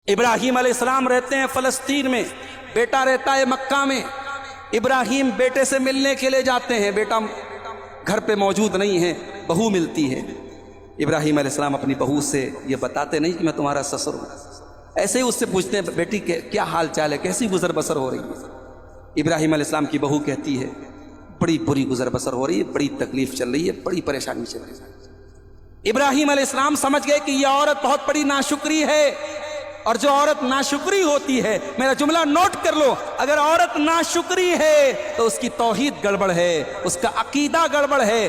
ابراہیم علیہ السلام رہتے ہیں فلسطین میں، بیٹا رہتا ہے مکہ میں۔ ابراہیم بیٹے سے ملنے کے لیے جاتے ہیں، بیٹا گھر پہ موجود نہیں ہے، بہو ملتی ہے۔ ابراہیم علیہ السلام اپنی بہو سے یہ بتاتے نہیں کہ میں تمہارا سسر ہوں، ایسے ہی اس سے پوچھتے ہیں بیٹی کیا حال چال ہے، کیسی گزر بسر ہو رہی ہے۔ ابراہیم علیہ السلام کی بہو کہتی ہے بڑی بری گزر بسر ہو رہی ہے، بڑی تکلیف چل رہی ہے، بڑی پریشانی چل رہی ہے۔ ابراہیم علیہ السلام سمجھ گئے کہ یہ عورت بہت بڑی ناشکری ہے، اور جو عورت ناشکری ہوتی ہے، میرا جملہ نوٹ کر لو، اگر عورت ناشکری ہے تو اس کی توحید گڑبڑ ہے، اس کا عقیدہ گڑبڑ ہے۔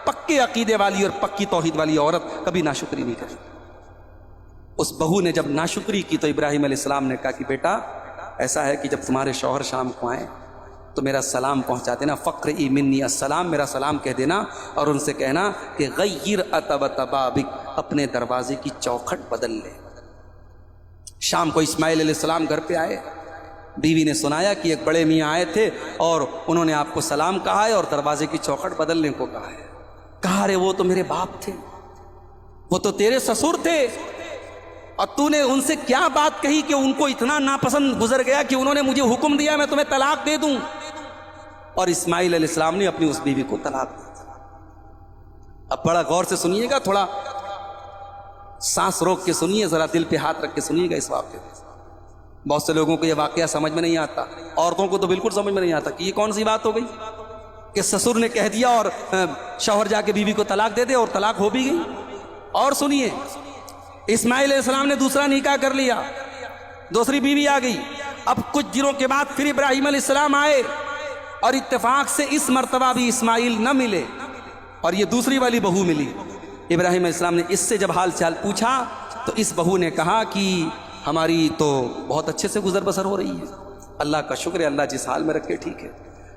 پکے عقیدے والی اور پکی توحید والی عورت کبھی ناشکری نہیں کرے۔ اس بہو نے جب ناشکری کی تو ابراہیم علیہ السلام نے کہا کہ بیٹا ایسا ہے کہ جب تمہارے شوہر شام کو آئیں تو میرا سلام پہنچا دینا، فقرئی منی السلام، میرا سلام کہہ دینا، اور ان سے کہنا کہ غیر اتبت بابک، اپنے دروازے کی چوکھٹ بدل لے۔ شام کو اسماعیل علیہ السلام گھر پہ آئے، بیوی نے سنایا کہ ایک بڑے میاں آئے تھے اور انہوں نے آپ کو سلام کہا ہے اور دروازے کی چوکھٹ بدلنے کو کہا ہے۔ کہا رے وہ تو میرے باپ تھے، وہ تو تیرے سسر تھے، اور تو نے ان سے کیا بات کہی کہ ان کو اتنا ناپسند گزر گیا کہ انہوں نے مجھے حکم دیا میں تمہیں طلاق دے دوں۔ اور اسماعیل علیہ السلام نے اپنی اس بیوی کو طلاق دی۔ اب بڑا غور سے سنیے گا، تھوڑا سانس روک کے سنیے، ذرا دل پہ ہاتھ رکھ کے سنیے گا اس واقعے کو۔ بہت سے لوگوں کو یہ واقعہ سمجھ میں نہیں آتا، عورتوں کو تو بالکل سمجھ میں نہیں آتا کہ یہ کون سی بات ہو گئی کہ سسر نے کہہ دیا اور شوہر جا کے بیوی کو طلاق دے دے، اور طلاق ہو بھی گئی۔ اور سنیے، اسماعیل علیہ السلام نے دوسرا نکاح کر لیا، دوسری بیوی آ گئی۔ اب کچھ دنوں کے بعد پھر ابراہیم علیہ السلام آئے، اور اتفاق سے اس مرتبہ بھی اسماعیل نہ ملے اور یہ دوسری والی بہو ملی۔ ابراہیم علیہ السلام نے اس سے جب حال چال پوچھا تو اس بہو نے کہا کہ ہماری تو بہت اچھے سے گزر بسر ہو رہی ہے، اللہ کا شکر ہے، اللہ جس حال میں رکھے ٹھیک ہے۔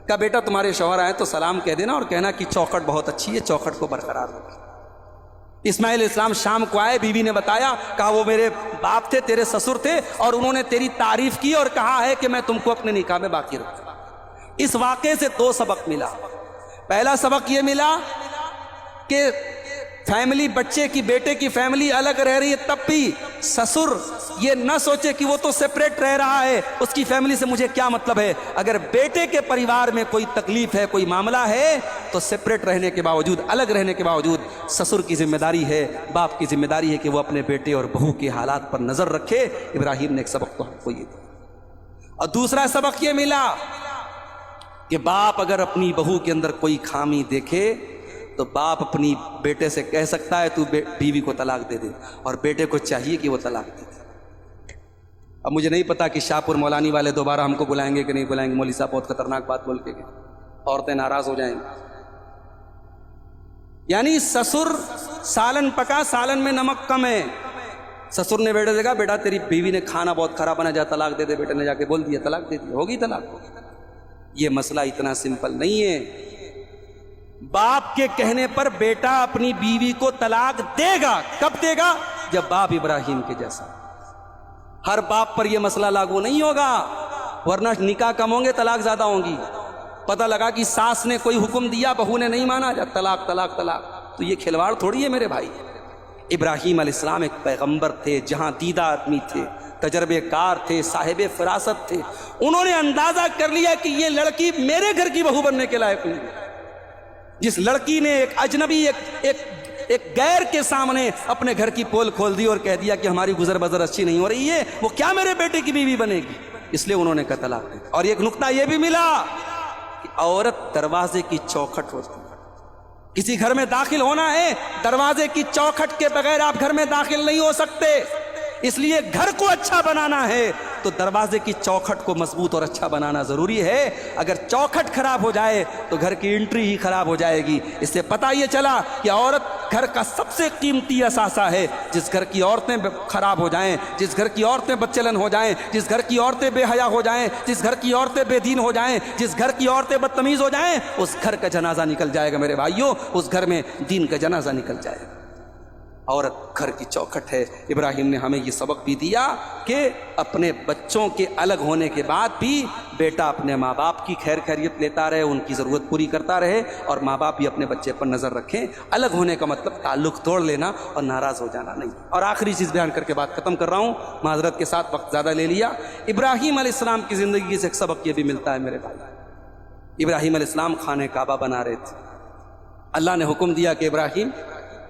کہا بیٹا تمہارے شوہر آئے تو سلام کہہ دینا اور کہنا کہ چوکھٹ بہت اچھی ہے، چوکھٹ کو برقرار رکھے۔ اسماعیل علیہ السلام شام کو آئے، بیوی نے بتایا، کہا وہ میرے باپ تھے، تیرے سسر تھے، اور انہوں نے تیری تعریف کی اور کہا ہے کہ میں تم کو اپنے نکاح میں باقی رکھوں۔ اس واقعے سے دو سبق ملا۔ پہلا سبق یہ ملا کہ فیملی، بچے کی، بیٹے کی فیملی الگ رہ رہی ہے، تب بھی سسر یہ نہ سوچے کہ وہ تو سپریٹ رہ رہا ہے، اس کی فیملی سے مجھے کیا مطلب ہے۔ اگر بیٹے کے پریوار میں کوئی تکلیف ہے، کوئی معاملہ ہے، تو سپریٹ رہنے کے باوجود، الگ رہنے کے باوجود سسر کی ذمہ داری ہے، باپ کی ذمہ داری ہے کہ وہ اپنے بیٹے اور بہو کے حالات پر نظر رکھے۔ ابراہیم نے ایک سبق تو ہم کو یہ دیا، اور دوسرا سبق یہ ملا کہ باپ اگر اپنی بہو کے اندر کوئی خامی دیکھے تو باپ اپنی بیٹے سے کہہ سکتا ہے تو بیوی کو طلاق دے دے، اور بیٹے کو چاہیے کہ وہ طلاق دے دے۔ اب مجھے نہیں پتا کہ شاہپور مولانی والے دوبارہ ہم کو بلائیں گے کہ نہیں بلائیں گے، مولوی صاحب بہت خطرناک بات بول کے گئے، عورتیں ناراض ہو جائیں گی۔ یعنی سسر سالن پکا، سالن میں نمک کم ہے۔ سسر نے بیٹے سے کہا بیٹا تیری بیوی نے کھانا بہت خراب بنا، جا طلاق دے دے، بیٹے نے جا کے بول دیا، طلاق دے دیا، ہوگی طلاق۔ یہ مسئلہ اتنا سمپل نہیں ہے۔ باپ کے کہنے پر بیٹا اپنی بیوی کو طلاق دے گا، کب دے گا؟ جب باپ ابراہیم کے جیسا۔ ہر باپ پر یہ مسئلہ لاگو نہیں ہوگا، ورنہ نکاح کم ہوں گے، طلاق زیادہ ہوں گی۔ پتہ لگا کہ ساس نے کوئی حکم دیا، بہو نے نہیں مانا، جب طلاق طلاق طلاق، تو یہ کھلواڑ تھوڑی ہے میرے بھائی۔ ابراہیم علیہ السلام ایک پیغمبر تھے، جہاں دیدہ آدمی تھے، تجربے کار تھے، صاحب فراست تھے۔ انہوں نے اندازہ کر لیا کہ یہ لڑکی میرے گھر کی بہو بننے کے لائق نہیں ہے۔ جس لڑکی نے ایک اجنبی، ایک غیر کے سامنے اپنے گھر کی پول کھول دی اور کہہ دیا کہ ہماری گزر بسر اچھی نہیں ہو رہی ہے، وہ کیا میرے بیٹے کی بیوی بنے گی؟ اس لیے انہوں نے کہا طلاق دے۔ اور ایک نقطہ یہ بھی ملا کہ عورت دروازے کی چوکھٹ ہوتی ہے۔ کسی گھر میں داخل ہونا ہے، دروازے کی چوکھٹ کے بغیر آپ گھر میں داخل نہیں ہو سکتے۔ اس لیے گھر کو اچھا بنانا ہے تو دروازے کی چوکھٹ کو مضبوط اور اچھا بنانا ضروری ہے۔ اگر چوکھٹ خراب ہو جائے تو گھر کی انٹری ہی خراب ہو جائے گی۔ اس سے پتہ یہ چلا کہ عورت گھر کا سب سے قیمتی اثاثہ ہے۔ جس گھر کی عورتیں خراب ہو جائیں، جس گھر کی عورتیں بدچلن ہو جائیں، جس گھر کی عورتیں بے حیا ہو جائیں، جس گھر کی عورتیں بے دین ہو جائیں، جس گھر کی عورتیں بدتمیز ہو جائیں، اس گھر کا جنازہ نکل جائے گا میرے بھائیوں، اس گھر میں دین کا جنازہ نکل جائے گا۔ عورت گھر کی چوکھٹ ہے۔ ابراہیم نے ہمیں یہ سبق بھی دیا کہ اپنے بچوں کے الگ ہونے کے بعد بھی بیٹا اپنے ماں باپ کی خیر خیریت لیتا رہے، ان کی ضرورت پوری کرتا رہے، اور ماں باپ بھی اپنے بچے پر نظر رکھیں۔ الگ ہونے کا مطلب تعلق توڑ لینا اور ناراض ہو جانا نہیں۔ اور آخری چیز بیان کر کے بات ختم کر رہا ہوں، معذرت کے ساتھ وقت زیادہ لے لیا۔ ابراہیم علیہ السلام کی زندگی سے ایک سبق یہ بھی ملتا ہے میرے بھائی۔ ابراہیم علیہ السلام خانہ کعبہ بنا رہے تھے۔ اللہ نے حکم دیا کہ ابراہیم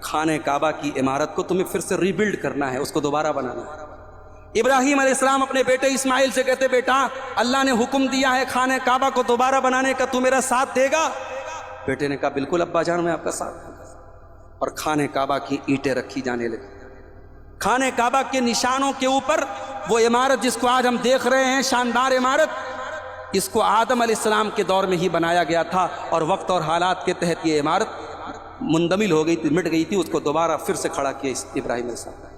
خانہ کعبہ کی عمارت کو تمہیں پھر سے ری بلڈ کرنا ہے، اس کو دوبارہ بنانا ہے۔ ابراہیم علیہ السلام اپنے بیٹے اسماعیل سے کہتے بیٹا اللہ نے حکم دیا ہے خانہ کعبہ کو دوبارہ بنانے کا، تو میرا ساتھ دے گا؟ بیٹے نے کہا بالکل ابا جان میں آپ کا ساتھ دوں گا۔ اور خانہ کعبہ کی اینٹیں رکھی جانے لگی۔ خانہ کعبہ کے نشانوں کے اوپر وہ عمارت جس کو آج ہم دیکھ رہے ہیں، شاندار عمارت، اس کو آدم علیہ السلام کے دور میں ہی بنایا گیا تھا، اور وقت اور حالات کے تحت یہ عمارت مندمل ہو گئی تھی، مٹ گئی تھی، اس کو دوبارہ پھر سے کھڑا کیا ابراہیم علیہ السلام۔